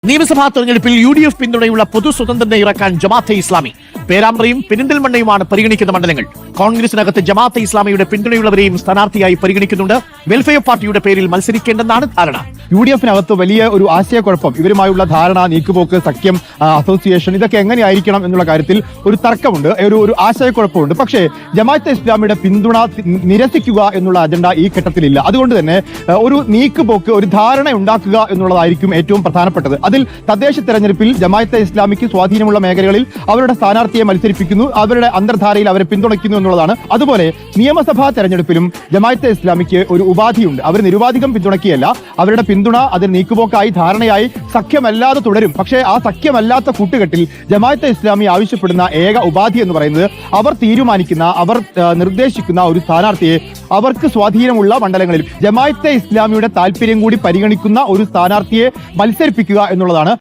നിയമസഭാ തെരഞ്ഞെടുപ്പിൽ UDF പിന്തുണയുള്ള പൊതു സ്വതന്ത്രനെ ഇറക്കാൻ ജമാഅത്തെ ഇസ്ലാമി പേരാമ്പ്രയും പെരിന്തൽമണ്ണയുമാണ് പരിഗണിക്കുന്ന മണ്ഡലങ്ങൾ. കോൺഗ്രസിനകത്ത് ജമാഅത്തെ ഇസ്ലാമിയുടെ പിന്തുണയുള്ളവരെയും സ്ഥാനാർത്ഥിയായി പരിഗണിക്കുന്നുണ്ട്. വെൽഫെയർ പാർട്ടിയുടെ പേരിൽ മത്സരിക്കേണ്ടെന്നാണ് ധാരണ. UDF-നകത്ത് വലിയ ഒരു ആശയക്കുഴപ്പം, ഇവരുമായുള്ള ധാരണ, നീക്കുപോക്ക്, സഖ്യം, അസോസിയേഷൻ, ഇതൊക്കെ എങ്ങനെയായിരിക്കണം എന്നുള്ള കാര്യത്തിൽ ഒരു തർക്കമുണ്ട്, ഒരു ആശയക്കുഴപ്പമുണ്ട്. പക്ഷേ ജമാഅത്തെ ഇസ്ലാമിയുടെ പിന്തുണ നിരസിക്കുക എന്നുള്ള അജണ്ട ഈ ഘട്ടത്തിലില്ല. അതുകൊണ്ട് തന്നെ ഒരു നീക്കുപോക്ക്, ഒരു ധാരണ ഉണ്ടാക്കുക എന്നുള്ളതായിരിക്കും ഏറ്റവും പ്രധാനപ്പെട്ടത്. അതിൽ തദ്ദേശ തെരഞ്ഞെടുപ്പിൽ ജമാഅത്തെ ഇസ്ലാമിക്ക് സ്വാധീനമുള്ള മേഖലകളിൽ അവരുടെ സ്ഥാനാർത്ഥിയെ മത്സരിപ്പിക്കുന്നു, അവരുടെ അന്തർധാരയിൽ അവരെ പിന്തുണയ്ക്കുന്നു എന്നുള്ളതാണ്. അതുപോലെ നിയമസഭാ തെരഞ്ഞെടുപ്പിലും ജമാഅത്തെ ഇസ്ലാമിക്ക് ഒരു ഉപാധിയുണ്ട്. അവർ നിരുപാധികം പിന്തുണയ്ക്കുകയല്ല, അവരുടെ പിന്തുണ അതിൽ നീക്കുപോക്കായി, ധാരണയായി, സഖ്യമല്ലാതെ തുടരും. പക്ഷേ ആ സഖ്യമല്ലാത്ത കൂട്ടുകെട്ടിൽ ജമാഅത്തെ ഇസ്ലാമി ആവശ്യപ്പെടുന്ന ഏക ഉപാധി എന്ന് പറയുന്നത് അവർ തീരുമാനിക്കുന്ന, അവർ നിർദ്ദേശിക്കുന്ന ഒരു സ്ഥാനാർത്ഥിയെ അവർക്ക് സ്വാധീനമുള്ള മണ്ഡലങ്ങളിൽ ജമാഅത്തെ ഇസ്ലാമിയുടെ താല്പര്യം കൂടി പരിഗണിക്കുന്ന ഒരു സ്ഥാനാർത്ഥിയെ മത്സരിപ്പിക്കുക എന്നുള്ളതാണ്.